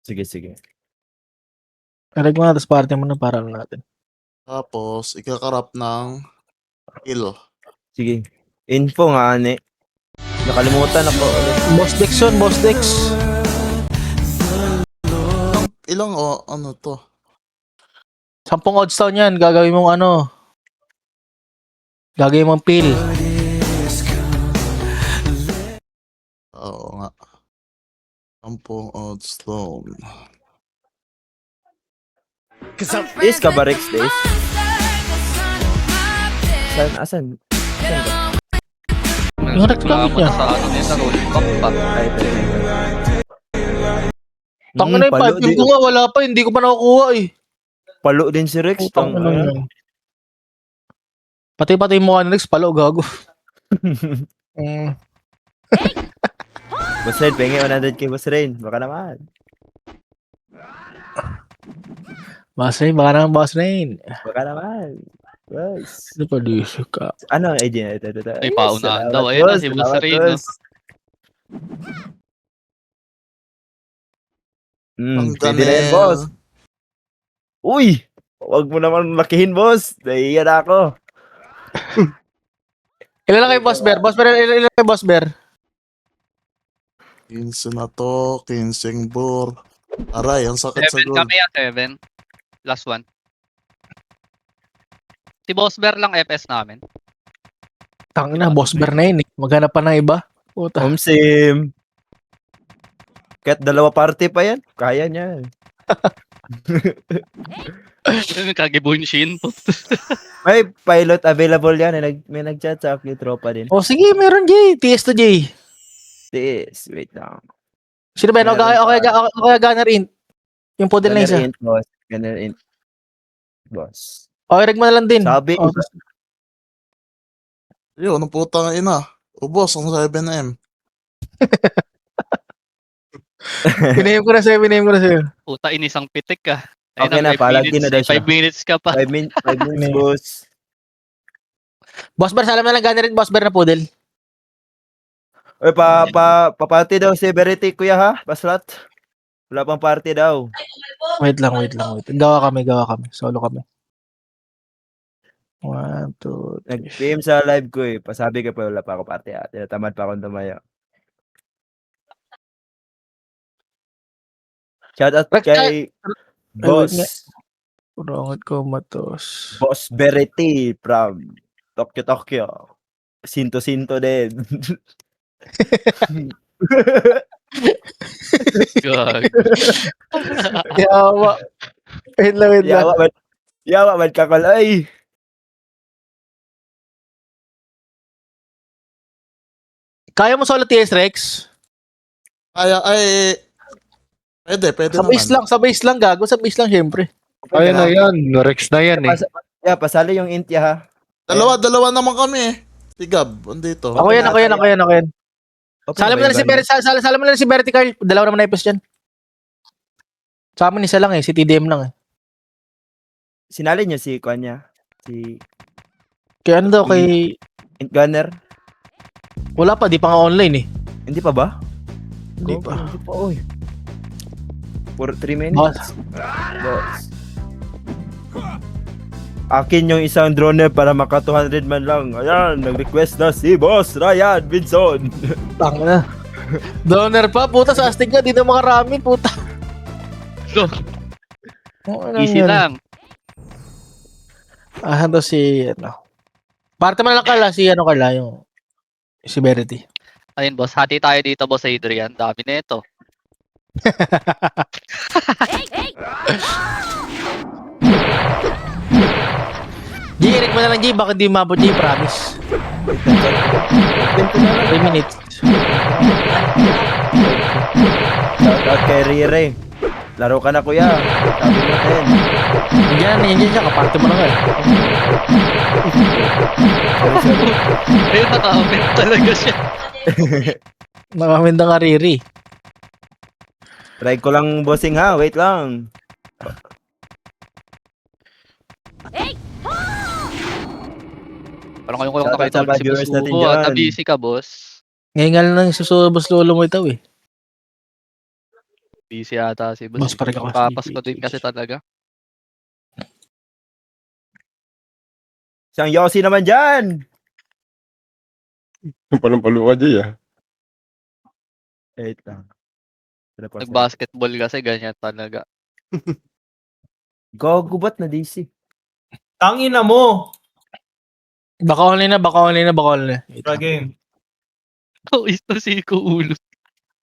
Sige, sige. Karag mo na, tapos party mo na para ano natin. Tapos, ikakarap ng kill. Sige. Info nga, ane. Nakalimutan ako ulit. Boss Dex yun, Boss Dex. Ilang ano to? 10 odds down yan, gagawin mong ano. Gagawin mong pill. Oo nga. 10 odds down. Is ka ba, Rex Days? Asan ba? Yung reklamo niya. Sa ano din, sa rolling cup pa. Ay, ito. Tangin na yung 5 ko nga, wala pa, hindi ko pa nakukuha eh. Palo din si Rex. Putang ina yun. Pati yung mukha ni Rex, palo, gago. Boss Rain, pengi 100k Boss Rain. Baka naman. Boss Rain, baka naman Boss Rain. Baka naman. Yes. Ano pa disyo ka? Ano ang idea? Ito. Ay, paunahan daw. Ayun na, si Boss Rain, no? Ang Pwede na yan, dami. boss. Uy! Huwag mo naman lakihin, boss. Nahiya na ako. Ilan lang kay Boss Bear? Boss Bear, ilan kay Boss Bear? 15 na to, 15 bur. Aray, ang sakit sa 7 goal. kami 7. Last one. Si Boss Bear lang FS namin. Tangin na, Boss Bear na yun eh. Maghanap pa ng iba. Puta. Home sim. Kahit 2 party pa yan, kaya niya. Kagibunshin po. May pilot available yan. May nag-chat sa akin, tropa din. Oh, sige, meron Jay. TS to Jay. This, wait lang. Sino ba yun? Okay, Gunner Int. Yung pudel na isa. Gunner int, boss. Okay, reg mo na lang din. Sabi, Oh, Yun, ang putang ina. Ubos ang 7M. pinahim ko na sa'yo. Puta, inisang pitik ka. Okay na, palagi na daw siya. 5 minutes ka pa. 5 minutes, boss. Boss Bear, salam na lang Gunner Int, Boss Bear na pudel. Uy, party daw si Verity, kuya ha? Paslat. Wala pang party daw. Wait lang. Gawa kami. Solo kami. 1, 2, 3. Nag-PM sa live ko eh. Pasabi ka pa, wala pa ako party ha. Tinatamad pa akong tumaya. Shoutout kay Boss. Urangot ko matos. Boss Verity from Tokyo. Sinto din. God. Yawa. Wait lang. Yawa, man kakalay. Kaya mo solo TS Rex? Pwede Sa base lang gago. Sa base lang syempre. Ayun na yan. Rex na yan eh. Pasali yung Intia ha. Dalawa naman kami eh. Si Gab, andito. Ako yan. Okay, Sala mo na si Bertie, sala mo na si Bertie Carl. Dalawa naman na ipos dyan. Sa amin isa lang eh. Si TDM lang eh. Sinali niyo si Kanya. Si Kaya ano daw kay... Gunner. Wala pa, di pa nga online eh. Hindi pa ba? Hindi pa. Hindi pa, oy. For 3 minutes. Boss. Akin yung isang drone para maka 200 man lang. Ayan, nag-request na si Boss Ryan Vinson. Tang na. Donor pa, puta sa astig nga, di na makarami, puta. So, Ano easy yan? lang. Ito si, parte man lang kala, yung, si Verity. Ayun, boss. Hati tayo dito, boss Adrian. Dami na ito. G, irek mo na lang G, bakit di mabot G, promise. 3 minutes. Shoutout kay Rire. Laro ka na kuya. Sabi mo din. Yan siya, kaparte mo na nga eh. Sorry. Ayun, naka-comment talaga siya. Nakaminda ka Riri. Try ko lang bossing ha. Wait lang. Parang ko lang Shoutout nakita sa mga si viewers Boss natin Hugo. dyan. Nabisi ka, boss. Ngayon nga lang susulubos lolo mo ito eh. Busy ata si Boss, boss. parang ako. Papas ko din kasi talaga. Isang Yossi naman dyan! Palumpalo ka, Jay, ah. Wait lang. Nag-basketball kasi ganyan talaga. Gago ba't na DC? Tangina mo. Baka online na. Wait lang. Game. Oh, ito si ko ulo.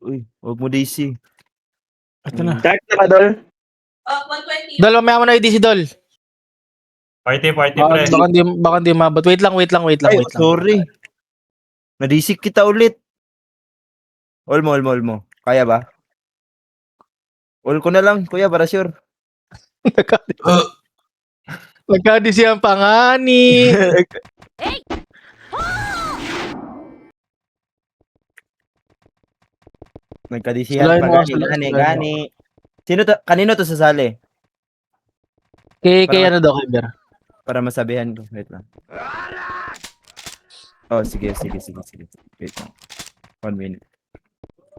Uy, huwag mo DC. Ito na. Start na ba, Dol? 120. Dol, mamaya mo na i-DC, Dol. Party, pre. Baka hindi mabot. Wait lang. Ay, sorry. Na-DC kita ulit. All mo. Kaya ba? All ko na lang, kuya, para sure. Nagka-DC ang pangani. Nagkadisihan Sulayan pa mo, gani. sulayan mo. Gani. Kanino to sasali? Kay ano daw, kay Ber. Para masabihan ko. Wait lang. Oh, sige. Wait lang. 1 minute.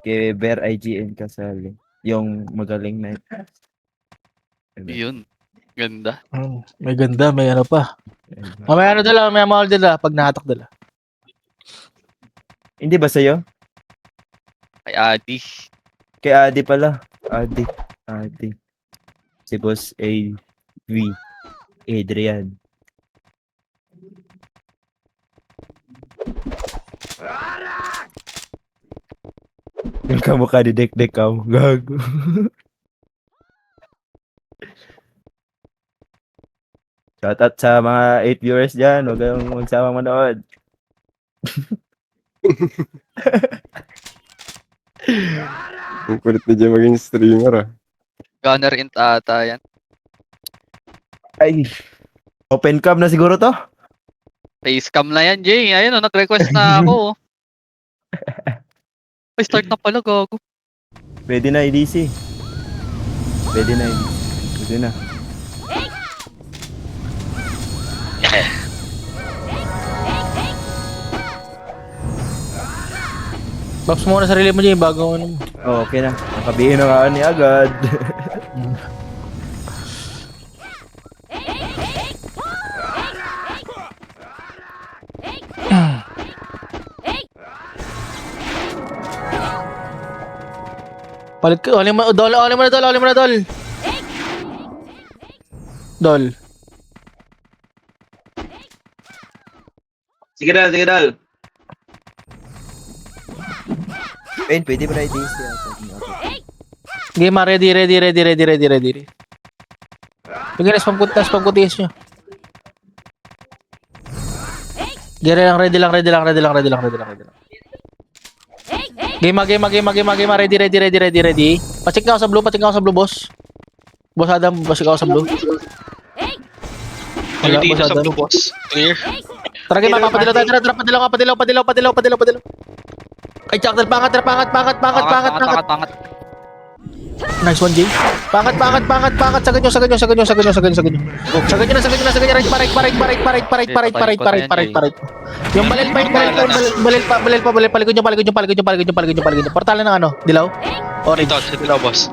Kay Bear IGN kasali. Yung magaling na. Yun. Ganda. May ganda, may ano pa. Mamaya ano dala, may mahal dala pag nahatak dala. Hindi ba sa'yo? Kay Adi. Kay Adi pala. Adi. Si Boss AV. Adrian. Yung kamukha ni Dek ka. Gago. Shoutout sa mga 8 viewers dyan. Huwag kayong magsamang manood. Ang kulit na Jay maging streamer, ah. Gunner int ata yan. Ay. Open cam na siguro to? Facecam na yan, Jay. Ayun, nag-request na ako. Ay, start na pala, gago. Pwede na EDC. Pwede na. Box mo na sarili mo dyan, bago ano mo. Oh, okay na. Nakabihin na nga ni agad. Palit ko, oli mo na dol. Dol. Sige, Dol. Ben, pwede ba na EDC? Game, ready. Bigyan na spam ko TS nyo. Ready lang. Game, ready. Pacheck ka ako sa blue, boss. Boss Adam, pacheck ako sa blue. Wala, boss Adam. Clear. Tara, game, papadilaw tayo. Tara, padilaw. Ay, Chakdal, pangat. Nice one, Jay. Pangat. Sagad nyo. Parit. Yung balil pa. Palikod nyo. Portal na ng ano? Dilaw? Orange. Dito, dilaw, boss.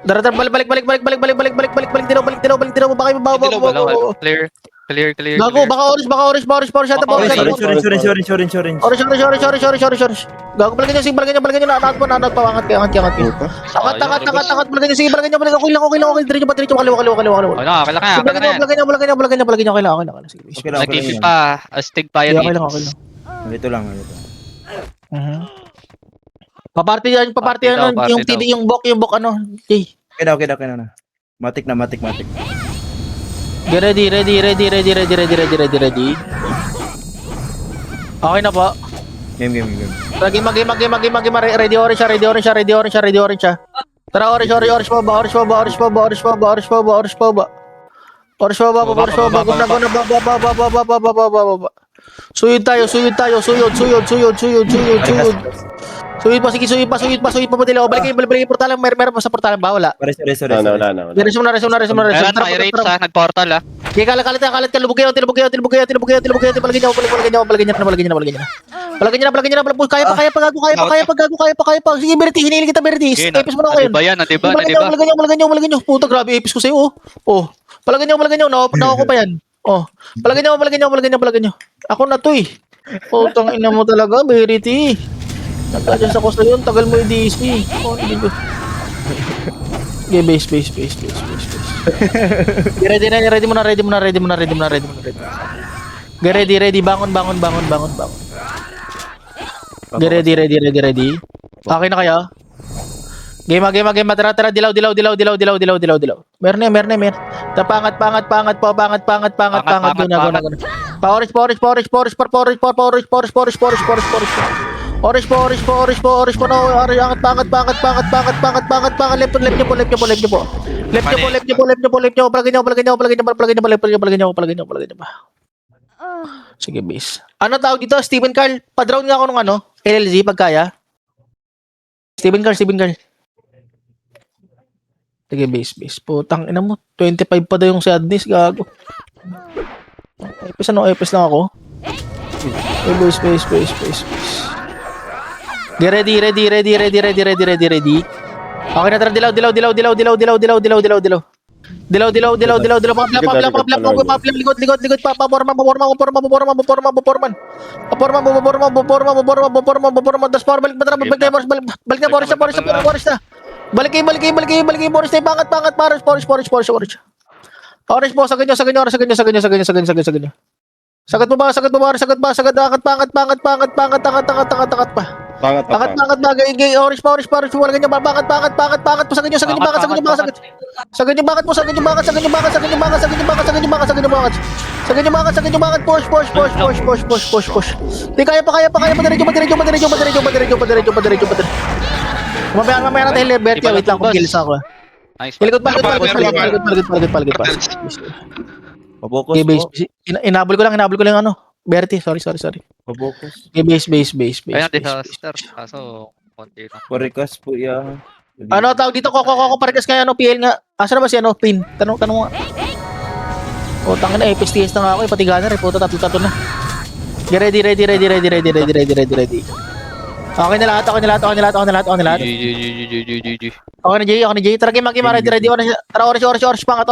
Dara, balik. Dilaw. Baka yung bawa. Clear. Gago, baka orange yata po. Sorry. Orange. Gago, balikan nyo, naanat pa, angat. Angat, balikan nyo, sige, okay lang, diretso, kaliwa. Balikan na. Sige, Okay lang. Nag-keep pa. Astig pa yan. okay lang. Ito lang. Paparty yan, yung TD, yung bok, ano, Jay. Okay na. Matik na. Ready. Okay na po. Game. Game. Ready orange siya. Tara, orange pa ba. Gumna. Suyod tayo, suyod. Suyod pa, sige, suyod pa, padila. Balik kayo, portalan. Meron pa sa portalan ba? Wala. Sorry. Wala. Resume na. Meron na, may rates ha, nag-portal ha. Okay, kalat ka, lubog kayo, tilubog kayo. Palagin niya. Kaya pa. Sige, Bertie, hinihili kita, Bertie. Epis mo na ako yun. Nadiba yan, nadiba. Palagin niyo. Puta, grabe, epis ko sa'yo, oh. Palagin niyo. Naku ko pa yan. Oh, palagin niyo. Ako na to eh. Putang ina mo talaga, Bertie. Nagka-adjust ako sa'yo, tagal mo yung DC. Oh, hindi ko. Okay, base. Ready mo na. Ready. Bangon. Ready. Okay na kaya? Game. Tara. Dilaw. Meron na. Pangat po. Guna. Orange. Left niyo po. Sige, base. Ano tawag dito? Steven Carl, pa-draw nga ako nung LLZ pagkaya. Steven Carl. Sige, base. Putang ina mo, 25 pa daw yung sadness, gago. Epis lang ako. Base. Get ready. Okay na, tara, dilaw. Likod. Paporma. Das power, balik na, Boris na. Balik kayo, Boris na, pangat, Boris. Orange po, sagad nyo. Sagat mo ba? Pangat pa. Pangat ba? Orange pa. Wala ganyan ba? Pangat pa. Sagad nyo. Push. Di kaya pa. Mamaya natin Liberty. Wait lang, kung kilis ako. Nice. Paligod pa. Pabokus Okay, base. po. Inabol ko lang yung Bertie, sorry. Pabokus. Okay, base. Ayun, disaster. Kaso, konti lang. Parikas po yan. Ano tawag dito? Koko, parikas kaya PL nga. Asa na ba si Pin? Tanong nga. O, tangin na, FSTS na nga ako, pati gunner, puto, tatlo na. Ready. Okay na lahat. GG. Okay na, Jay. Tara, game, ready. Tara, orange, pangat.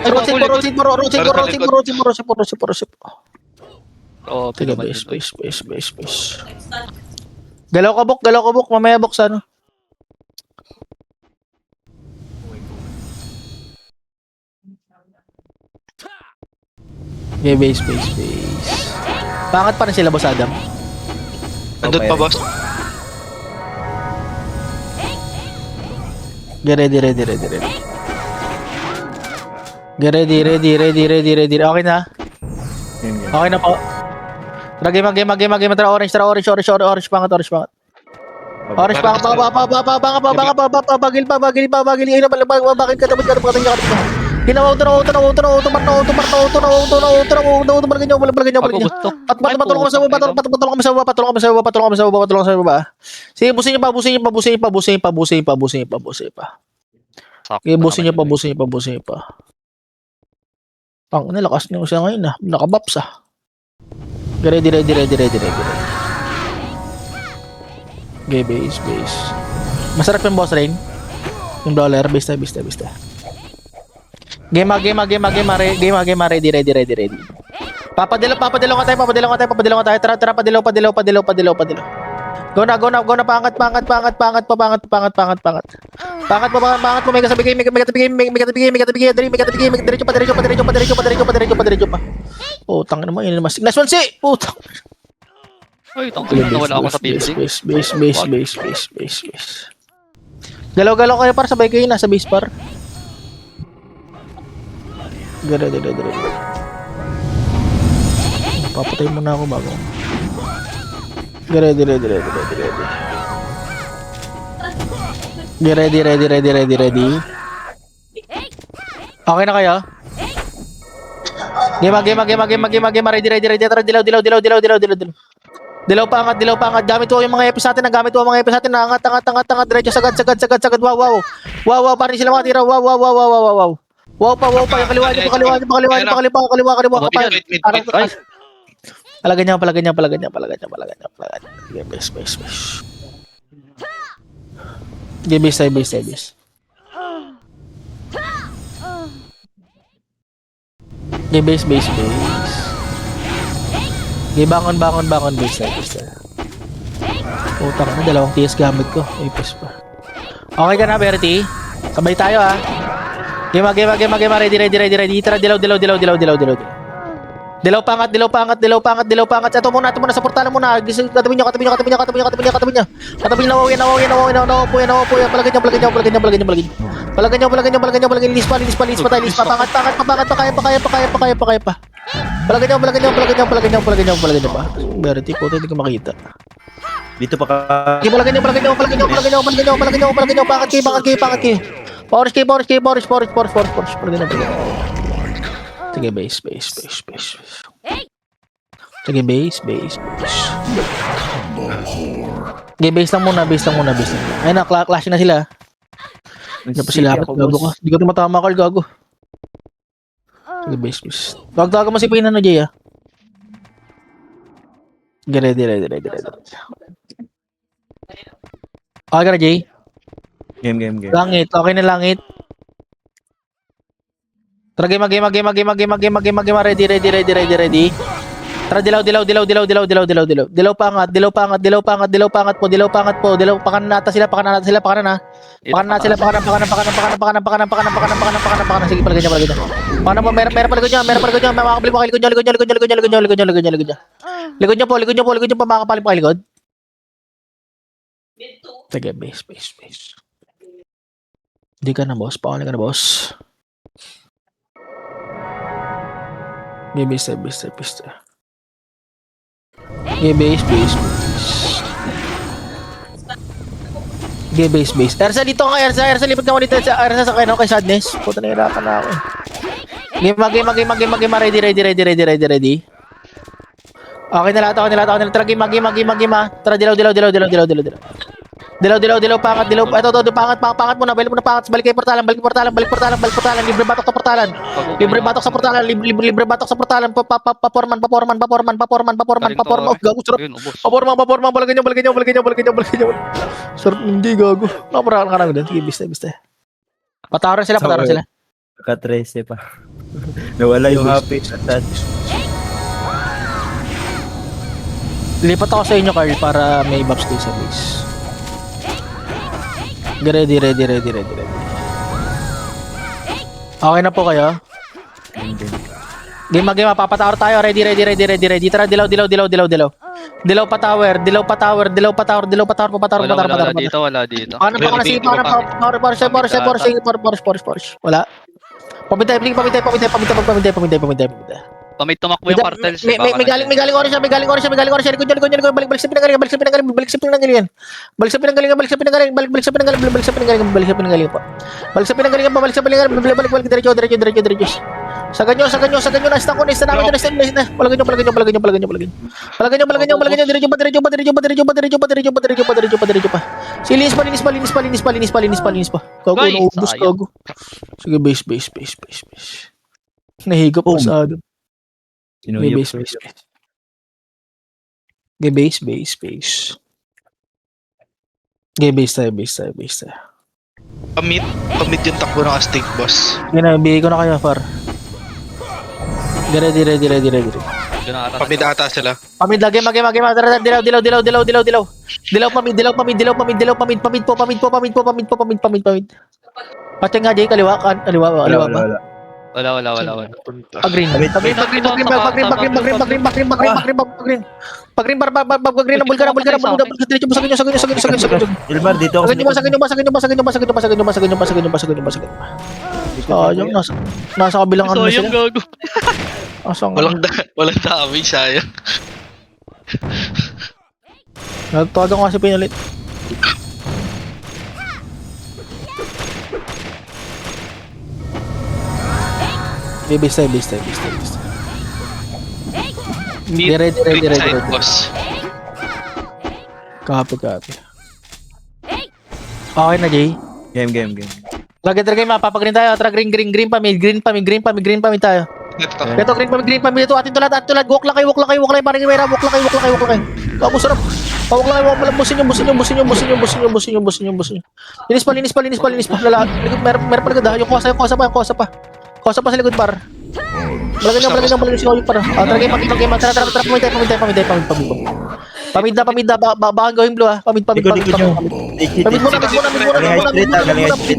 Rosin. Oh, Sige, base. Galaw ka, bok. Mamaya, bok, sa ano. Okay, base. Pangat pa rin sila, Boss Adam. Nandun pa, boss. Get ready. Okay na? Okay na po. Tara, game. Tara, orange. Pangat. Orange, pangat. Bagil. Ayun na, bakit ka ginawa auto, balagin nyo. Patulong kami sa baba. Sige, busin nyo pa. Okay, busin nyo pa. Pang, lakas nyo siya ngayon nakabaps Ready. Okay, base. Masarap yung boss rain. Yung brawler, base. Game, ready. Papadilaw ka tayo. Tara, padilaw. Go na, pangat. Pangat mo, may kasabi, may katabigay, diretso pa. Oh, tangin naman, yun naman. Last one, si! Putang. Ay, tangin na wala ako sa building. Base. Galaw kayo para sabay kayo nasa base par. Ready. Papatay muna ako bago. Ready. Ready. Okay na kayo? Game. Ready. Tara, dilaw. Dilaw pa angat. Gamit ko yung mga epis natin. Angat. Diretso, sagad. Wow. Parang sila makatira. Wow. Wow pa. Yung kaliwa niyo. Palagay niya. Sige, base. Sige, base. Okay, base. Okay, bangon, base. Utang na, dalawang TS gamit ko. Ipos pa. Okay ka na, Bertie? Sabay tayo, ha? Game, ready. Tara, dilaw. Dilaw pa angat. Ito muna sa portalan muna. Katabi niyo. Katabi niyo. Palagay niyo. Linis pa. Pangat pa. Kaya pa. Palagay niyo pa. Bertie, puto, hindi ko makita. Dito pa ka. Palagay niyo. Pangat kayo. Force. Palagay niyo. Sige, base. Sige, base. Okay, base lang muna. Ayun na, clash na sila. Hindi pa sila kapit, gago ka. Hindi ko ito matama, Carl, gago. Sige, base. Tawag mo si Pina, Jay, ah. Sige, ready. Okay ka na, Jay? Game. Langit, okay na langit. Tara, game. Ready. Tara, dilaw. Dilaw pa angat po. Pakanan nata sila. Pakanan. Sige, palagay niya. Paano mo, meron palagay niya. Makakabili mo kayo, likod niyo po, makakapalip pa kayo, likod. Sige, base. Hindi ka na, boss. Pakali ka na, boss. Okay, base. Okay, base. Ersa, dito ka, Ersa, lipad ka mo dito. Ersa, sa kay Sadness. Puta, nahirapan na ako eh. Game, ready. Okay na lahat. Tara, game. Tara, dilaw, pangat. Ito, pangat muna. Balik muna, pangat. Balik portalan. Libre batok sa portalan. Libre batok sa portalan. Paporman. Oh, gago, sarap. Yun, ubos. Paporman. Balagan niyo. Sarap, hindi, gago. Naparakan ka na. Sige, bista. Patawaran sila. Naka-13 pa. Nawala yung happy. Lipat ako sa inyo, Carl, para may buffs kayo sa base. Ready. Okay na po kayo? Game, papatawar tayo. Ready. Tara, dilaw. Dilaw pa tower. Wala dito. Ano pa kasi Porsche. Wala. Pamintay. Pamit tumakbo yung cartels. May galing oras siya. Likod niyo. Balik sa pinanggalingan. Balik sa pinanggalingan po. Diretso. Sagad nyo. Nasta ko. Nasta namin. Palagay nyo. Diretso pa. Linis pa. Gago. Sige, base. Nahigop pasado. Sinuyop. Base. Base tayo. Pamit yung takbo ng Aztec, boss. Bigay ko na kayo, far. Ready. Pamit ata sila. Pamid lagi, dilaw. Pamid. Pati nga, Jay, kaliwa ba? Wala. Pag-green. Pag-green. Diretso mo sa ganyo. Ilmar, dito ako. Sayang, nasa kabilang ano na Sayang, sila. gago. Asang Walang damage, sayang. nagtawagan ko kasi pinalit. Base tayo, base tayo, base tayo, base tayo. Mid, Ready. quick side, boss. Copy. Okay na, Jay. Game. Lagi mapapagreen tayo. Tara, green pa mid tayo. Ito. Green pa mid ito. Atin tulad. Walk lang kayo. Parang may walk lang kayo. Bago sarap. Walk lang kayo. Busin nyo. Linis pa. Lala. Meron pa likod. Yung kosa pa. Kosa pa sa likod, par. Balagin nyo si Koyok, par. Tara, game. Tara, pamid na. Baka gawin blue, ha. Pamid. Mid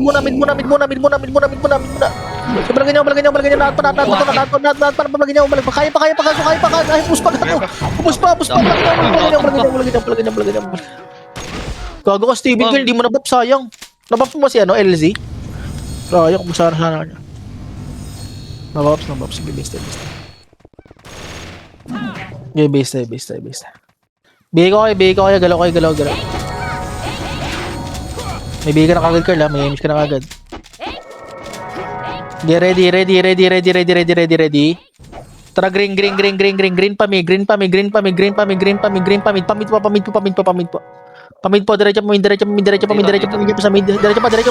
muna. Balagin nyo. Naat pa. Kaya pa. Push pa. Balagin nyo. Gago ka, Steven Girl. Di mo nabap, sayang. Nabap mo si LZ? Sayang, kung sana kanya. Nabaps. Sige, base tayo. Okay, base tayo. Bigay ko kayo. Galaw. May bigay ka na kagad, Carl, ha? May image ka na kagad. Okay, ready. Tara, green pa mi. Pamid po. Pamid po, diretso pa sa mid. Diretso pa, sagad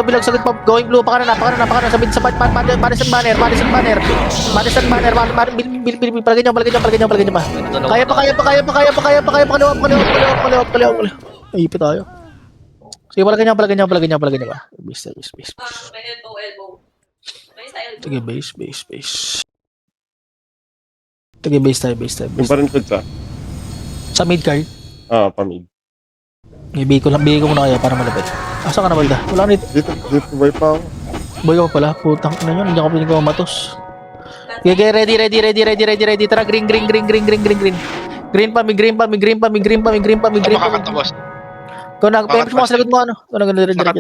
bilang, sagad pa, going blue, pakana sa mid, sa Madison banner, palagay nyo pa. Kaya pa, kaliwa. Ay, ipit tayo. Sige, palagay nyo pa. Base. Sige, base. Sige, base tayo. Yung pa rin sa? Sa mid card. Pamid. Ibigay ko muna kaya para malapit. Asa ka na, Balda? Wala ka nito. Dito boy pa ako. Boy ka pa pala. Putang ina yun. Hindi ako pinig ko matos. Okay, ready. Tara, green. Green pa. Makakanta, boss. Kung nag-pemps mo, sagot mo ano. Kung nag-diretso na.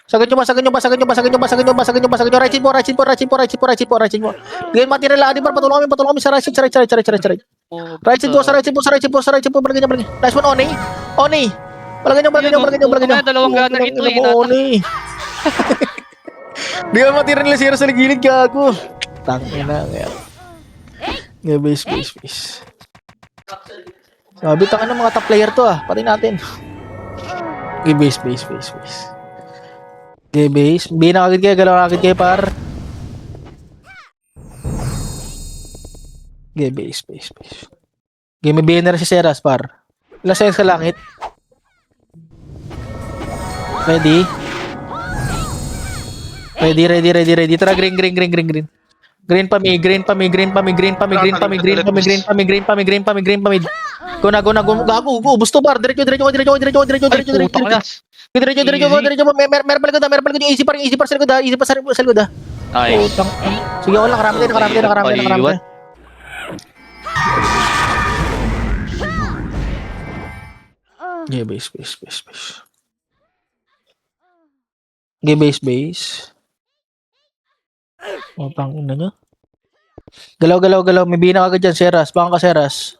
Sagad nyo. Sagad nyo ba? Right side mo. Bigyan material lang. Patulong kami sa right side. Right side po. Balagay nyo. Nice one, Oni. Balagay nyo. Dalawang gunner ito eh. Oni. Bigyan material lang sa gilid, gago. Tangina. Okay, base. Sabi, tangin ng mga top player to, Pati natin. Okay, base. Okay, base. Bina agad kayo, galaw agad kayo, par. Okay, base. Okay, may banner si Seras, par. Ilang seconds ka langit? Ready. Tara, green. Green pa mi. Gago, ubos to, par. Diretso. Diretso. Meron pala ko yung easy par sa likod, Easy pa sa likod, Nice. Putang. Sige, ako lang. Karami tayo. Okay, base. Okay, base. Putang ina nyo. Galaw. May bina agad dyan, Seras. Baka ka, Seras.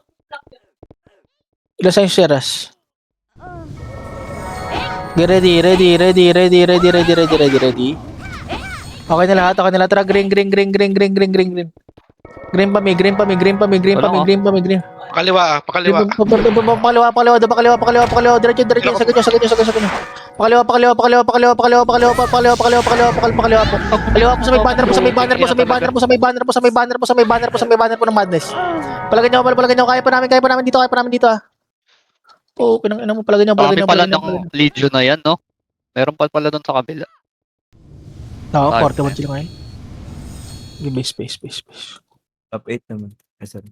Ilan sa'yo, Seras? Okay, ready. Okay na lahat. Tara, green. Green pa mi. Pakaliwa. Pakaliwa. Diretso. Sagad nyo. Pakaliwa po sa may banner po ng Madness. Palagay nyo. Kaya pa namin dito. Oh, pinang ina mo. Palagay nyo. Kami pala ng Legion na yan, no? Meron pala doon sa kabila. Oo, 41 sila ngayon. Base. Top 8 naman. Sorry.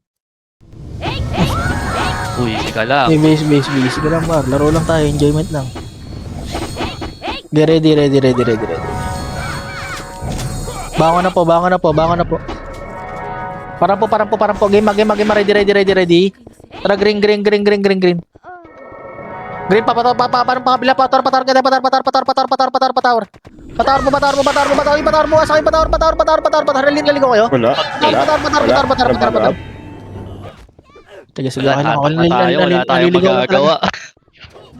Uy, sika lang. Base. Sige lang, bar. Laro lang tayo. Enjoyment lang. Ready. Bangon na po. Parang po. Game. Ready. Tara, green. Green pa, parang pakabila, patar mo, naligo kayo? Wala. Sige, Wala tayong magagawa.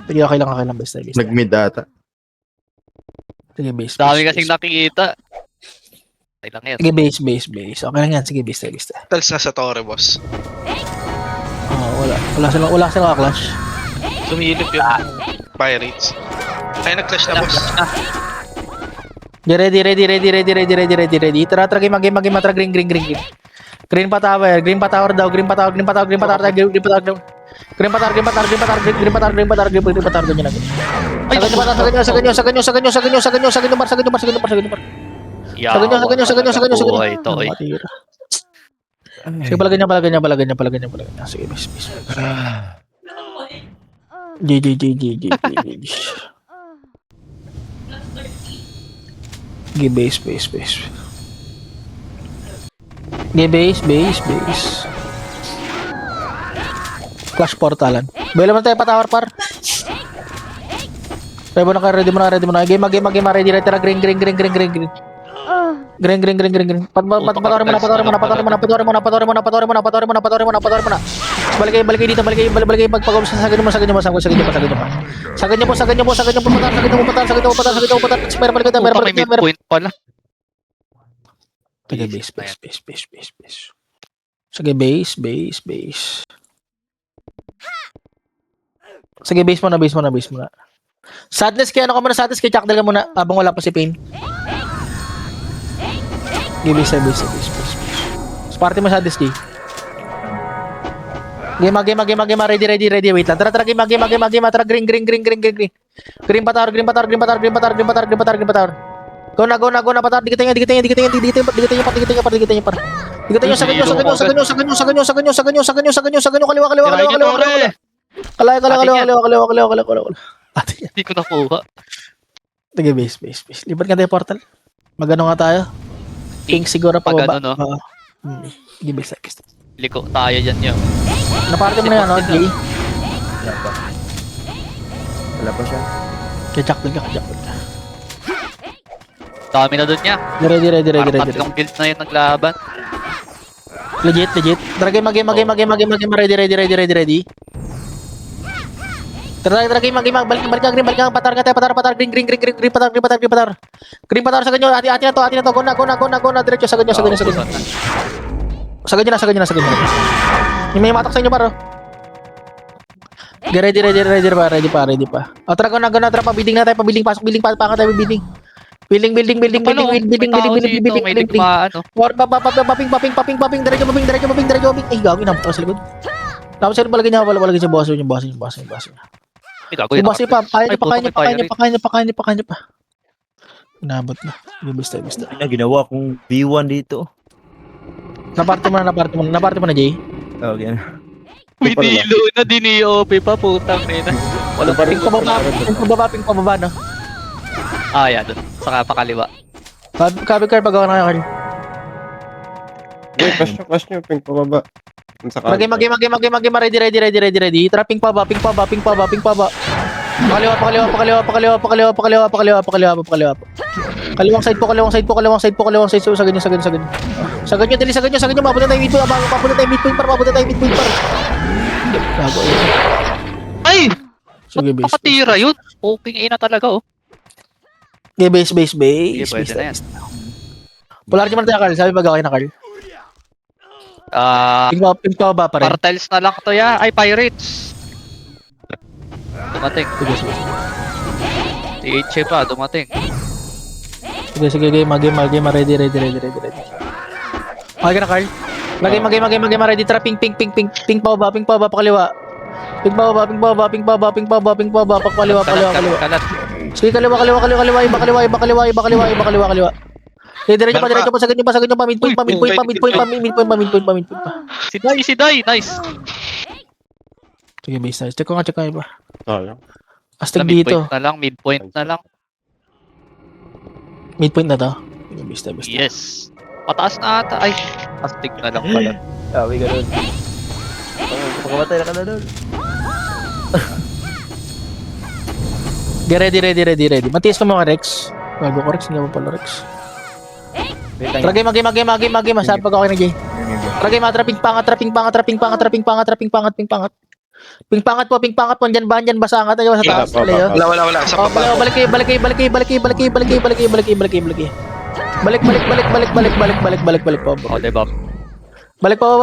Sige, okay lang, base tayo. Nag-mid ata. Sige, base. Dami base, kasing base. nakikita. Okay lang yan. Sige, base. Okay lang yan. Sige, base tayo. Tals na sa torre, boss. Wala silang clash. Sumilip yung pirates. Ay, nag-clash na, boss. Ready. Tara, game, tara, green. Green pa tower daw, green pa tower daw. Green pa tower, ganyan lang. Sa ganyo, Buhay to, eh. Sige, pala ganyan. Sige, base. GG. Sige, base. Sige, base. Clash portalan. Bala mo tayo pa tower par. Ready mo na. Game, ready. Tara, green. Green. Patawarin mo na. Balik kayo dito. Pagpagod sa sagad mo. Sagad niyo po. Balik Puta, may midpoint pala. Sige, base. Sige, base. Sige, base mo na. Sadness, kaya ano ka muna, sadness, kay Chakdal ka muna, habang wala pa si Pain. Sige, base. Party mo sadness, G. Game, ready, wait lang. Tara, game, tara, green. Green pa tower. Go na, patar, dikitin niya, par. Saganyo, kaliwa. Kaliwa. Hindi ko nakuha. Sige, base. Lipat nga tayo portal. Magano nga tayo? Pink siguro pa Pag baba. ano, no? Sige, base. Liko tayo dyan yun. Naparty mo na yan, no, Jay? Wala pa siya. Kajak ka. Dami na dun niya. Ready. Tatlong guild na yun naglaban. Legit. Tara, game, ready. Tara, game, balik ka, patar, green, patar. Green patar sa ganyo, hati na to, go na, diretso, sa ganyo. Sa ganyo. May matak sa inyo, paro. Ready pa. O, tara, go na, tara, pabiding na tayo, pasok, pangat tayo, building. Building. May digmaan, no? Paping, diretso, eh, gagawin na, sa likod. Tapos sa'yo, palagay niya, boss niya. May gagawin Yung boss niya pa, kaya niya pa. Inabot na. Basta. Na ginawa kong B1 dito. Naparty mo na, Jay. Okay. May dilo na din OP pa, putang ina. Wala pa rin Pink pababa, no? Ah, yeah, dun. Saka pakaliwa. Copy card, pagawa na kayo. Clash nyo, pink pababa. Ready. Tara, pink pa ba. Pakaliwa. Kaliwang side po. Sa ganyo, mapunta tayo midpoint, mapunta tayo midpoint par. Gago. Ay! Sige, base. Pakatira yun. Poking ina talaga, oh. Okay, base. Sige, pwede na yan. Polar naman tayo, Carl. Sabi ba gawin na, Carl? Pink pa ba pa rin? Cartels na lang to ya. Ay, pirates. Dumating. THA pa, dumating. Sige, game, ready. Okay na, Carl. Game, ready. Tara, pink pa ba, pakaliwa. Pink pa ba, pakaliwa. Kalat. Sige, kaliwa. Okay, diretso pa, sa ganyo pa, midpoint pa. Si Dai, nice. Sige, base nice. Check ko nga iba. Sayang. Astig dito. Midpoint na lang. Midpoint na to. Sige, base. Yes. Pataas na ata. Ay, astig na lang pala. Sabi ka nun. Pagkamatay na ka na nun. Ready. Matiis ko mga Rex. Gago ko Rex, hindi mo pala Rex. Tara, game. Sabi pag okay na, Jay. Tara, game, trapping pangat. Pingpangat po, andyan ba sa angat ayo sa taas? Wala, Leo. Wala. Sa Oh, baba. balik kayo. Balik. Po. O, diba? Balik pa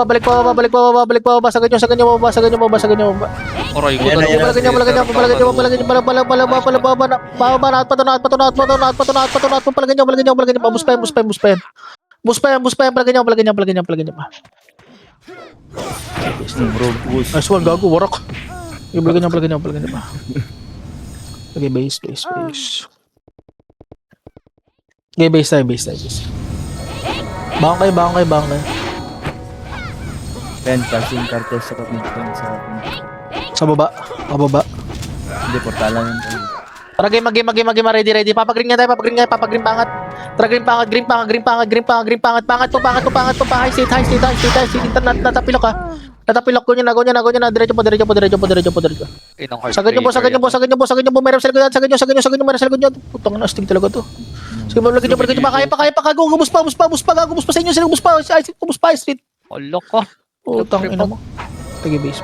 baba. Sa ganyo baba. Aray ko Ayan, talaga. ayan. Bro, boost. Nice one, gago, warak. Palagyan niyo pa. Okay, base. Okay, base tayo. Bangon kayo. Ben, passing cartel sa kapit sa akin. Sa baba. Hindi, portalan yan tayo. Tara, game, ready. Papagreen nga tayo, papagreen pangat. Tara, green pangat. Pangat po, high state. Natapilok ka. Natapilok ko niya na. Diretso po. Inang heart Sagad niyo po, meron sa likod. Sagad niyo, meron sa likod niyo. Putang na, astig talaga to. Sige, malagyan niyo pa. Kaya pa, gagubos pa sa inyo, sila gubos pa, street. Alok ka. Putang ina mo. Sige, base.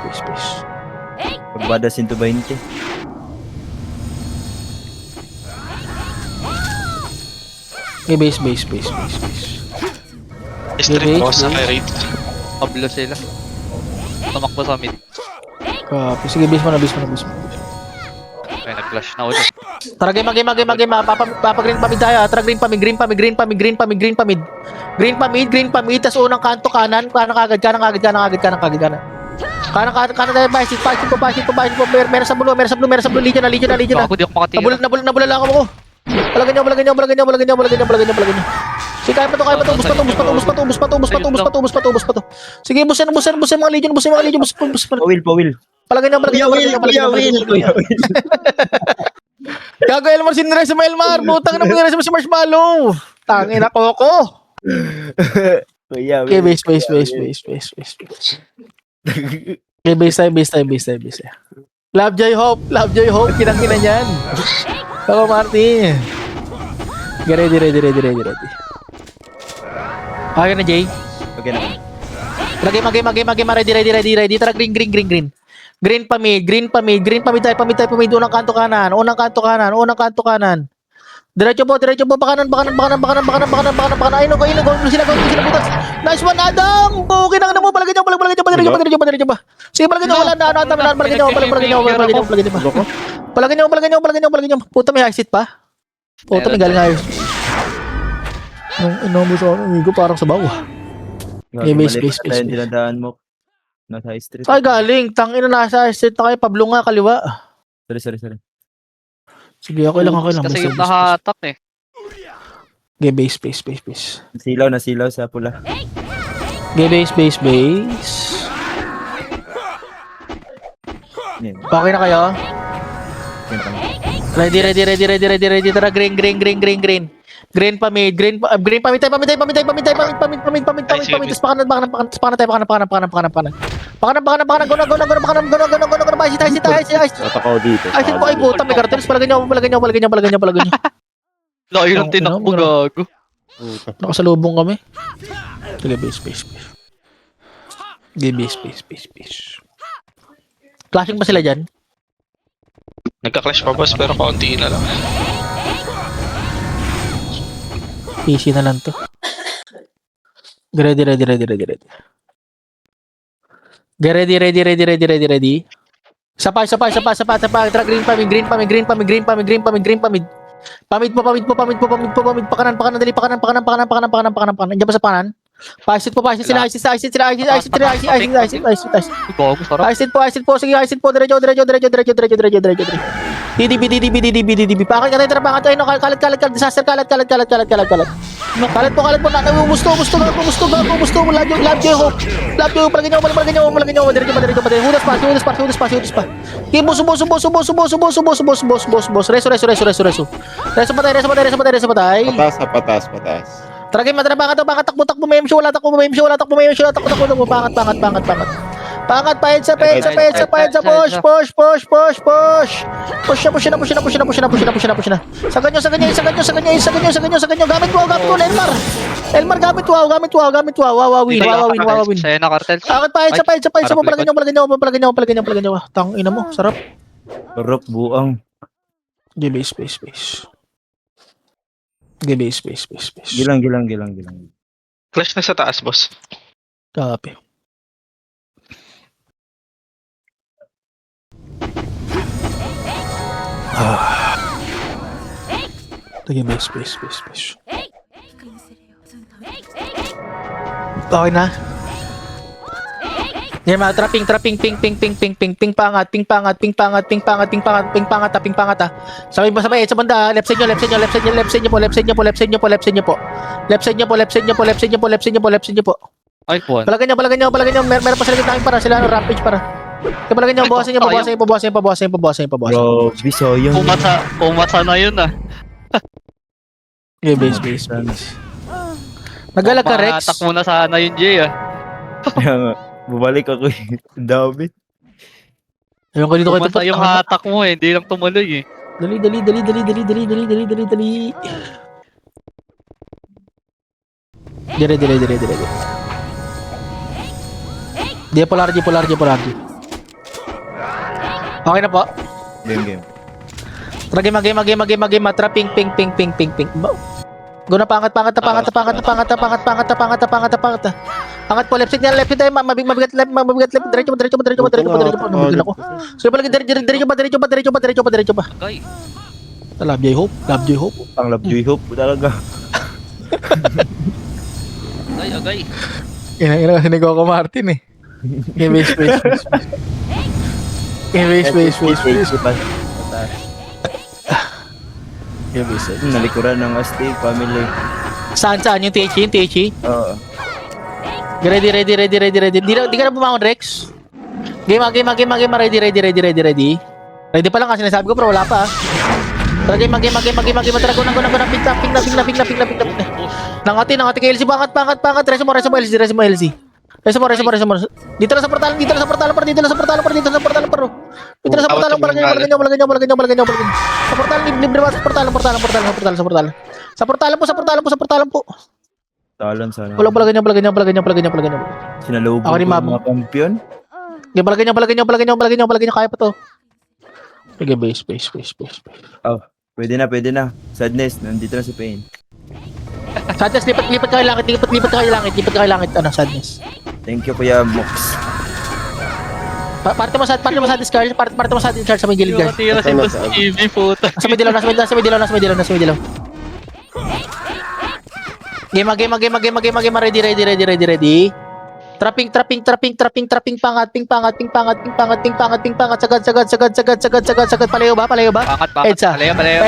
Pagbada 120. Okay, base. Street ko sa Pirates. Pablo sila. Tumakbo sa mid. Copy. Sige, base mo na. Ay, nag-flash na ulit. Tara, game. Papa-green pa mid tayo. Tara, green pa mid. Green pa mid. Tas unang kanto kanan kagad. Kanan tayo, pasit po. Meron sa blue. Legion na. Ako, di ako makatira. Nabula lang ako. Palagyan niyo. Sige, kaya pa to. Bus pa to. Sige, busin mga legion. Bus pa. Pawil. Palagyan niyo. Gago, Elmar, sinira sa Elmar. Butang na mo si Marshmallow. Tangin na Coco. Kuya, Okay, base. Okay, base tayo. Lovejoy Hope. Kinang-kina niyan. Ako, Marty. Ready. Okay na, Jay. Okay na. Magay, ready. Tara, green. Green pa mid tayo. Unang kanto kanan. Diretso po, bakanan. Ayun, sila butas. Nice one, Adam! Okay na mo, palagyan niyo pa. Sige, palagyan niyo, wala na, palagyan niyo. Puta, may high seat pa. Puta, may galing high seat. Nung inombo sa amigo, parang sa bawah. Base. Tayo dinadaan mo. Nasa high street. Ay, galing. Tangina, nasa high street na kayo. Pablo nga, kaliwa. Sorry. Sige, ako lang. Kasi yung nahatak eh. Okay, base. Nasilaw sa pula. Okay, base. Yan. Okay na kayo? Yan pa. Ready. Tara, green. Green pa mid tayo. Tas pakanan. High. Natakaw dito. Ay, sino po ay puta, may cartels. Palagyan niyo. Layo ng tinakbo, gago. Puta. Nakasalubong kami. Sige, base. Sige, base. Clashing ba sila dyan? Nagka-clash pa boss pero konti na lang. Easy na lang to. Ready. Ready. Sapa. Tara, green pa mid. Pamid po. Pakanan, dali. Pakanan. Andiyan ba sa panan? Paisit sila. Ice. Gago, sarap. Ice po. Sige, ice po. Diretso. DDB. Pakit ka tayo, tara, pakit tayo. Kalat. Disaster, kalat. Kalat po. Gusto. Love J Hope. Palagyan niyo. Diretso pa. Hudas pa. Okay, boss. Reso pa tayo. Patas. Tara, game, matrabakan to, baka takbo, may MSH, wala takbo, pangat. Pangat, paedsa, push. Push na. Sa ganyo. Gamit wow, Elmar, gamit wow. Wawawin. Sa'yo na, Cartel. Pangat, paedsa mo, palagyan nyo. Tang ina mo, sarap. Sarap buang. Give me space. Gilang. Clash na sa taas, boss. Copy. Give me space. Okay na. Game trapping, ping pangat. Sabay sa banda, left side nyo po. Ay, puwan. Palagyan nyo. Meron pa sila gitna para sila rampage para. Kaya palagyan nyo, bawasan nyo. Grabe, sayang. Pumasa na yun ah. Okay, base. Nagalag ka, Rex. Atak mo na sana yun, Jay ah. Kaya nga, bumalik ako eh. Ang dami. Ayun ko dito kayo. Pumasa yung hatak mo eh, hindi lang tumuloy eh. Dali. Dire. Dia polar. Okay na po. Game. Game. Trapping, ping. Go na pangat. Pangat po, left side tayo, mabigat left, diretso. Mabigat ako. So, palagi, diretso pa. Agay. Love J Hope. Ang Lovejoy Hope talaga. Agay. Ina kasi ni Coco Martin eh. Give me space. Nalikuran ng Aztec family. Saan yung THE? Oo. Ready. Di ka na bumangon, Rex? Game, ready. Ready pa lang kasi sinasabi ko pero wala pa. Tara game. Tara go na. Ping na. Nangati kay LC. Pangat. Reso mo LC. Reso mo. Dito na sa portalan par. Dito na sa portalan par. Palagyan nyo. Sa portalan, libre ba? Sa portalan. Sa portalan po. Talan sana. Wala, palagyan nyo. Sinalubog Ako ko rin, ma'am. mga kampiyon. Okay, palagyan nyo. Kaya pa to. Okay, base. Pwede na. Sadness, nandito na si Pain. Sadness, lipat ka kay langit. Ano, Sadness? Thank you, Kuya Mox. Parte mo sa discard. Parte mo sa discard sa may gilid guard. Tira si Boss EV, puta. Nasa may dilaw. Game. Ready. Trapping. Pangat. Sagad. Palayo ba? Pangat. Edsa. Palayo.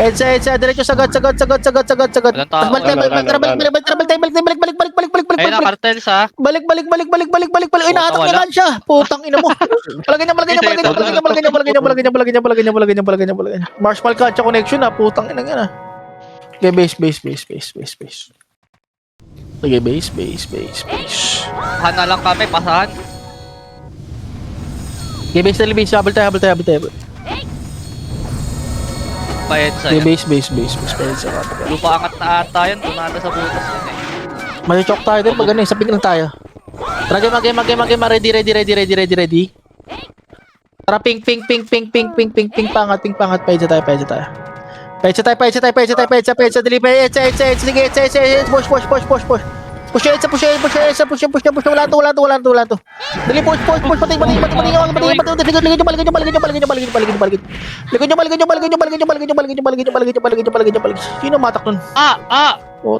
Edsa. Diretso sagad. Walang tao. Balik. Ayun na, Cartel sa. Balik. Ay, nakatak niya lang siya. Putang ina mo. Palagyan niya. Marshmal Kancha connection na. Putang ina nga na. Okay, base. Okay, base. Hana lang kami, pasahan. Okay, base. Habol tayo. Bayad Okay, sa'yo. base. Lupa angat na ata yun, tunada sa butas yun eh. Masichok tayo din. Pag ganun, sabing lang tayo. Tara, game. Ready. Tara, ping. Pangat. Paedsa tayo. Dali, Edsa. Sige, push. Push na. Wala to. Dali, push. Pating. Balik. Sino matak nun?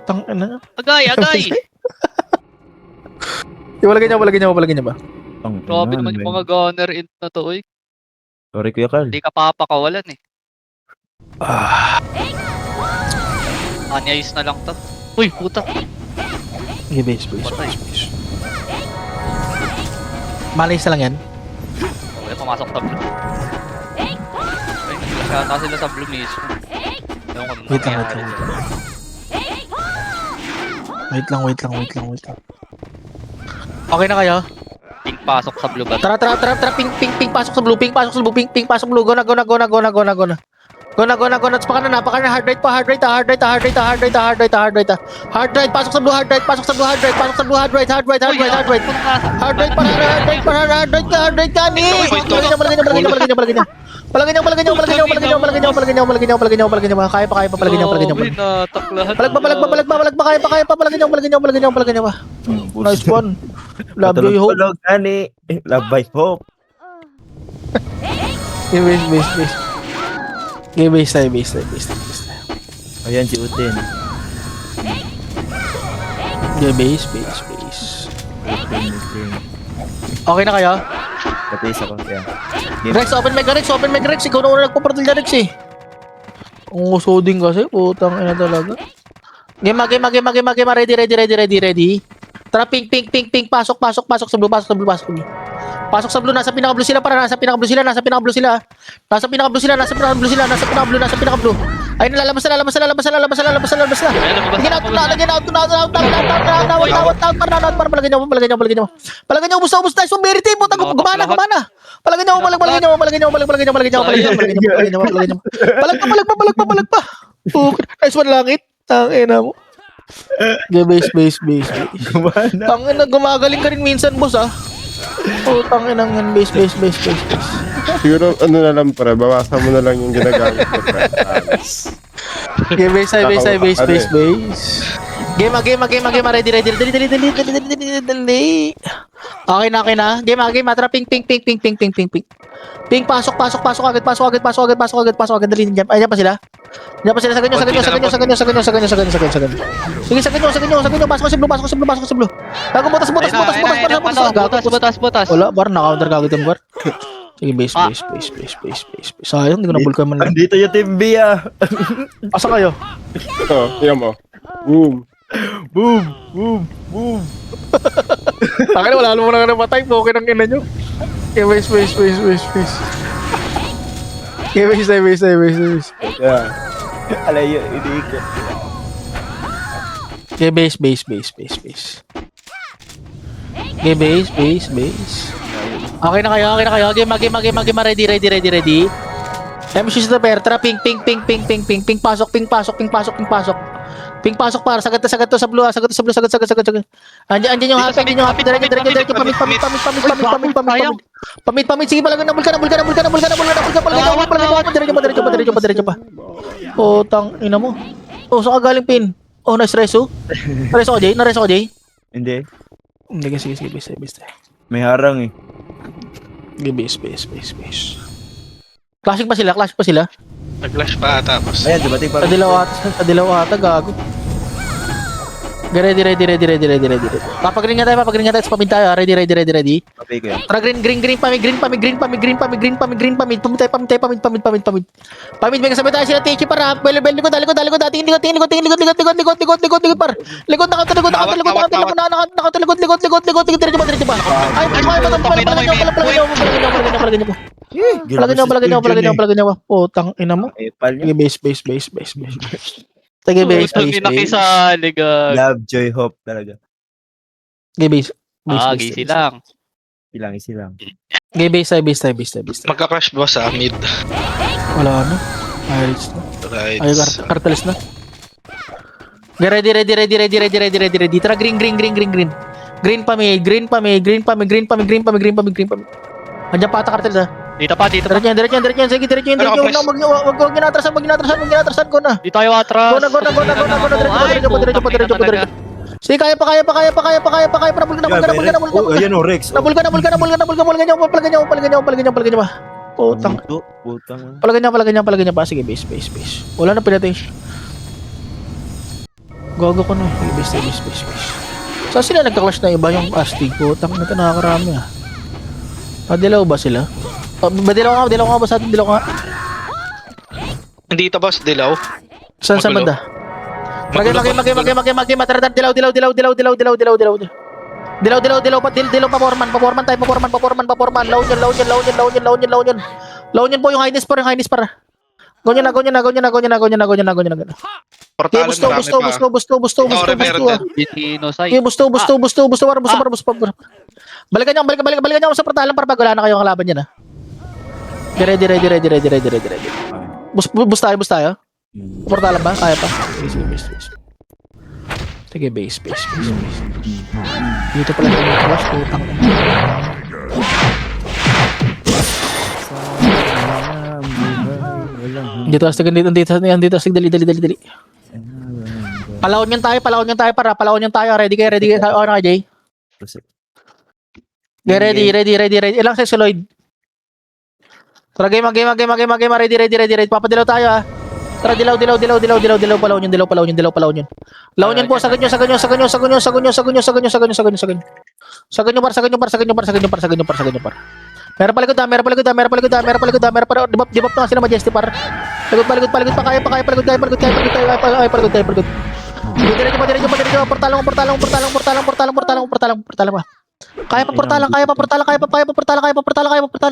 Tang ina. Agay! Palagyan nyo ba? Grabe naman yung mga gunner int na to, uy. Sorry, Kuya Carl. Hindi ka papakawalan eh. Anyayos na lang to. Uy, puta. Okay, base. Malis na lang yan. Okay, pumasok sa blue. Ay, naglash ata sila sa blue mismo. Ewan ko nung Wait lang. nangyari dyan. Wait lang. Okay na kayo? Pink pasok sa blue ba? Tara, ping, pasok sa blue, ping, pasok sa blue, ping, pasok sa blue, go na. Go na, paka na, hard right, hard right, pasok sa blue, hard right, pasok sa blue, hard right, hard right, hard right, ni! Palagay niyo, kaya pa, palagay niyo. Hinatak lahat. Palag pa, kaya pa, palagay niyo pa. Nice one. Love you, hope. Tulog, ani. Love by hope. Base tayo. Ayan si Uten. Base. Okay na kayo? Kapis ako. Yan. Rex, open mic, Rex. Ikaw na una nagpapartil dyan, Rex eh. Ang usoding kasi, putang ina talaga. Game. Ready. Tara, pink. Pasok sa blue. Pasok sa blue, nasa pinaka-blue sila. Ay, nalalabas na. Lagyan out. Palagyan niyo. Ubus na. Sumberity, puta, gumana. Palagyan niyo. Palag pa. Nice one, langit. Tangina mo. Base. Gumana. Tangina, gumagaling ka rin minsan, boss, ah. Tangina ng base. Siguro, ano na lang pre, bawasan mo na lang yung ginagamit ko pre. Base. Game. Ready. Okay na. Game. Tara, ping. Ping, pasok agad. Dali, jump. Ay, pa sila. Sa ganyo. Sige, sa ganyo. Pasok sa blue. Bago butas. Butas. Wala, bar, na-counter kagad yung bar. Sige, base. Sayang, hindi ko na-bulkan man lang. Andito yung team B, ah. Asa kayo? Ito, tingnan mo. Boom. Akin, wala mo na namatay. Okay ng ina nyo. Okay, base. Okay, base. Yeah. Alayo, iniikot. Okay, base. Okay, base. Okay na kayo. Game, ready. MC sa pair, tara, ping, pasok. Ping pasok para, sagad to sa blue, sagad. Andiyan yung happy, diretso, pamit, sige, palagan na, bulkan, diretso pa. Tang ina mo. Saan ka galing, pin? Nice reso. Nareso ko, Jay? Hindi. Sige, base. May harang, eh. Base. Classic pa sila? Nag-flash pa tapos. Ayan, dumating pa. Sa dilaw ata, gago. Ready. Papagring nga tayo, pamit tayo. Ready. Kapay ko yan. Tara, green, pamit. Pamit, may kasabay tayo sila, Techi, para, bel, likod, dati, likod, par. Likod, nakatalikod, diretso pa. Ay, palagay niyo pa. Tang ina mo. Epal niya. Sige, base. Sige, base. Pinakisalig. Love, joy, hope talaga. Sige, base. Gisi lang. Silang. Sige, base. Magka-crash ba sa mid? Wala na. Pirates na. Ay, Right. cartels na. Ready. Tara, green. Green pa may. Andiyan pa ata cartels, ha. Dito pa. Diretso yan. Sige, diretso yan. Wag niyo natrasan ko na. Di tayo atras. Go na. Diretso pa. Sige, kaya pa. Nabulkan na. Ayan, Rex. Nabulkan niyo pa. Putang. Palagyan niyo pa. Sige, base. Wala na pinatay. Gago ko na. Sige, base. Saan sila nagka-clash na iba yung astig? Putang, ito nakakarami, ah. Dilaw ba sila? Dilaw ka ba sa atin? Dilaw ka? Dito boss, dilaw. Saan sa Magulo. banda? Magay, dilaw, paporman. Laon yan po yung highness par. Gonyan na. Okay, Portalen marami pa. busto. Bitinusay. Okay, busto. Balikan niyo ako sa portalan para pag wala na kayong kalaban yan, ha. Ready. Bus tayo. Portalan ba? Kaya pa. Base. Sige, base. Dito pala tayo mag-crash, putang. Dito, dali. Palawon yan tayo, ready kayo, ano ka, Jay? Ready. Ilang sex, Lloyd? Tara, game, ready. Papadilaw tayo, ha. Tara, dilaw, palawon yun. Lawon yun po, sagad nyo. Sagad nyo, par. Meron palikod na. Dibap na sila Majesty, par. Palikod pa, kaya palikod tayo. Diretso, portalan pa. Kaya pa portalan.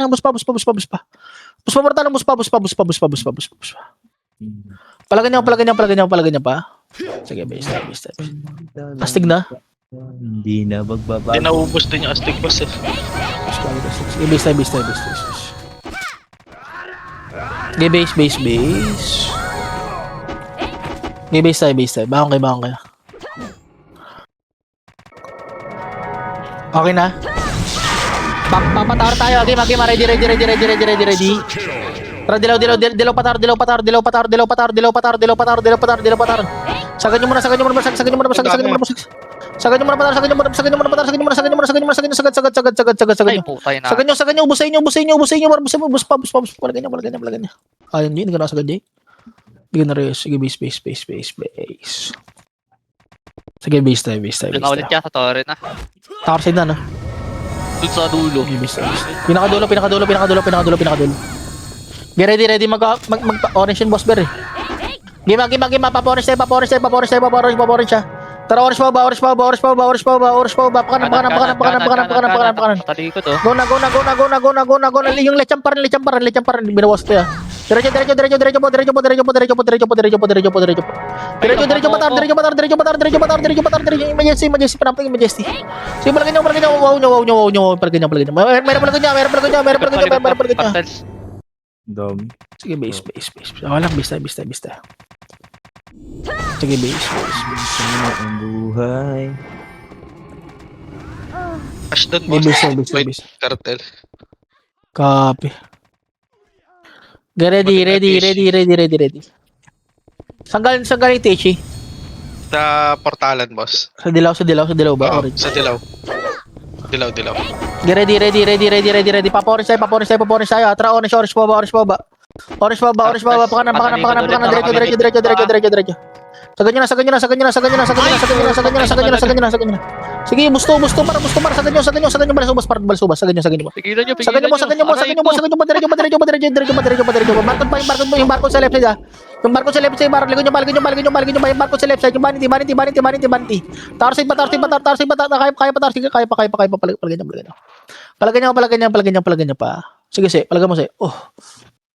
Bus pa. Palagyan niyo pa. Sige, base. Astig na. Hindi na magbaba. Hindi naubos din yung astig boss eh. Sige, base. Sige, base. Sige, base tayo. Bakong kayo. Okay na? Papatawar tayo. Game, ready. Tara, dilaw patar. Sagad nyo muna. Ay, putay na. Sagad nyo, ubusin nyo. Bus pa. Palagyan nyo. Ayun, hindi ka nakasagad, Jay. Bigyan na rin. Sige, base. Sige, base tayo. Pinaulit ka sa torre na. Tower side na, no? Dun sa dulo. Sige, base tayo. Pinakadulo. Get ready. Mag-orange yun, boss bear, eh. Game. Papa-orange siya. Tara, orange pa ba? Pakanan. Talikod, oh. Go na. Yung lecham pa rin. Binawas ko yan. Diretso patar. Majesty. Sige, palagyan nyo. Wow. Palagyan nyo. Meron palagyan nyo. Dom. Sige, base. Walang base tayo. Sige, base. Ang buhay. Ash doon May boss. base. Wait, cartel. Copy. Get ready. Saan galing Techi? Sa portalan boss. Sa dilaw ba? Oo, Orange. sa dilaw. Dilaw. Get ready. Papa-orange tayo. Atra, orange pa ba? Pakanan. Diretso. Sagad nyo na. Sige, busto para. Sagad nyo, balsubas. Sagad nyo. Pigilan nyo. Sagad nyo pa, diretso. Barkod mo, yung barkod sa left side, ha. Yung barkod sa left side, likod nyo, yung barkod sa left side, yung vanity. Tower side pa, kaya pa, palagyan nyo pa. Sige, palagyan mo, oh.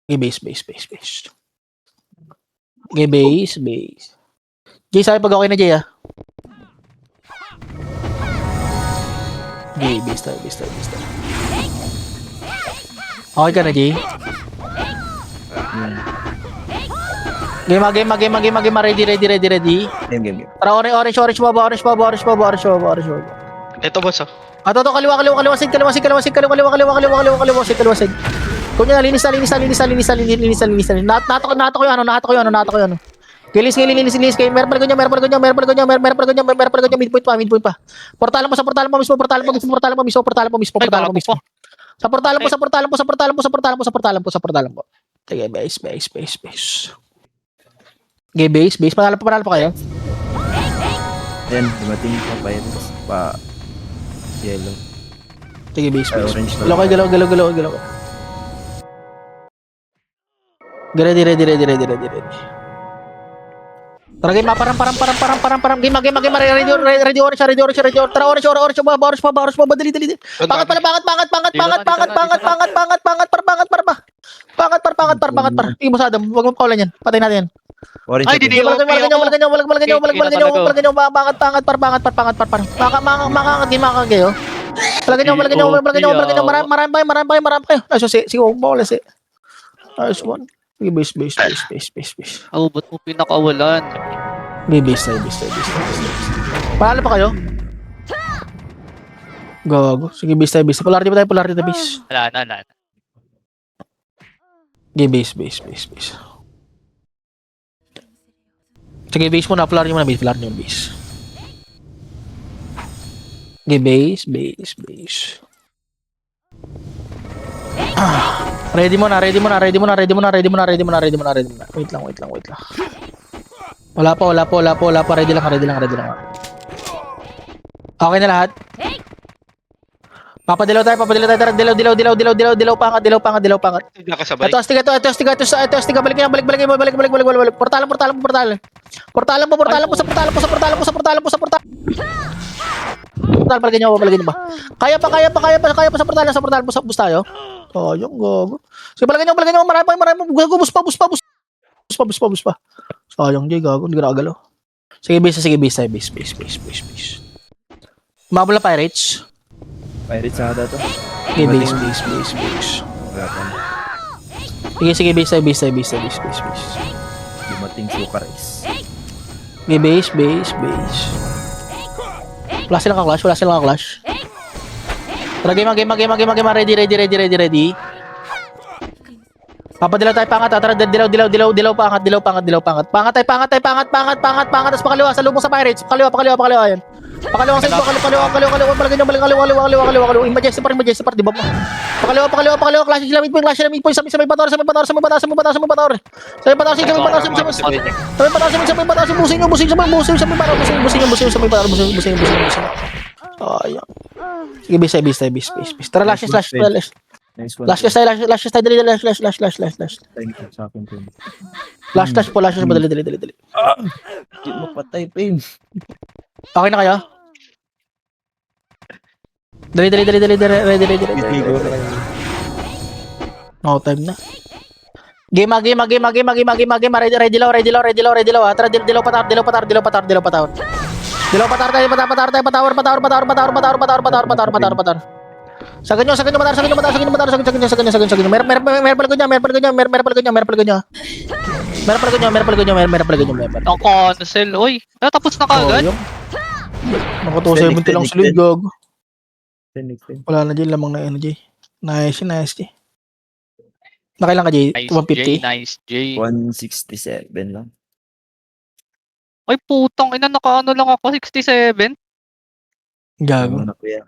Okay, base. Okay, base. Jay, sabi pag okay na, Jay, ha. Okay, base tayo. Okay ka na, Jay? Game, ready. Game. Tara, orange pa ba? Ito boss oh. Ato, kaliwa side. Kunya, linis na. Nato ko yung ano. Linis kayo. Meron pala ganyan. Midpoint pa. Portalan po mismo. Sa portalan po. Sige, base. Okay, base. Panalo pa kayo. Then, dumating pa virus pa yellow. Sige, base. Orange na. Galaw. Ready. Tara, game, parang game, ready orange. Tara, orange pa, dali. Pangat, par. Hindi mo sa Adam, wag mo paulan yan. Patay natin yan. Orange. Ay, okay. didi. Pangat, par. Makangat kayo. Palagay nyo, palagay nyo, palagay nyo, palagay nyo. Marami pa kayo. Ay, so, si Wala si. Ayos one. Sige, base. Oh, ba't mo pinakawalan? Base. Paano pa kayo? Gago. Sige, base. Polarity pa tayo, base. Wala na. Sige, base. Sige, base muna. Polarity muna, base. Sige, base. Ready mo na. Wait lang. Wala pa. Ready lang. Okay na lahat? Papadilaw tayo. Dilaw pangat. Nakasabay. Ito, astiga. Balik. Portalan po sa portal. Palagay niyo ba? Kaya pa sa portal bus tayo. Yung gogo. Sige, palagay niyo, marami. Gago, bus pa. Sayang, Jay, gago, hindi nakagalaw. Sige, base. Mabula Pirates. Pirates na to. Sige, base. Wala pa. Sige, base. Dumating Sukaris. Sige, base. Wala silang ka-clash. Tara, game. Ready. Papadilaw tayo pangat. Tara, dilaw pangat. Pangat tayo. Tapos pakaliwa sa lubong sa Pirates. Pakaliwa yan. Pakaliwa sa ito. Kaliwa. Majestic part, di ba? Pakaliwa. Clash sila midpoint. Sa may pator. Ayan. Sige, base. Tara, lash. Nice one. Lash tayo. Dali. Time ko sa akin to. Lash po. Dali. Hindi mo patay, Pim. Okay na kayo? Dali. Ready. No time na. Game. Ready low. Tara, dilaw patar. Sagan nyo, matar. Mer pala ko nyo. Ang cancel, oy. Natapos na kagad. Naku, 270 lang sila, gago. Next time. Wala na dyan, lamang na energy. Nice, Jay. Nakailan ka, Jay? 150? Nice, J. 167 lang. Ay, putang ina, nakaano lang ako, 67. Gago. Ano na, kuya?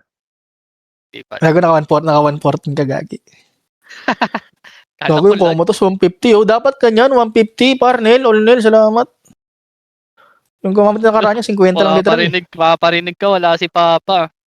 Di pa. Gago, naka 114 ka, gagi. Kala Gago ko yung pumatos, 150. Oh, dapat kanyan, 150. Parnel, all nil, salamat. Yung gumamit na karanya, 50 lang literal. Paparinig ka, wala si Papa.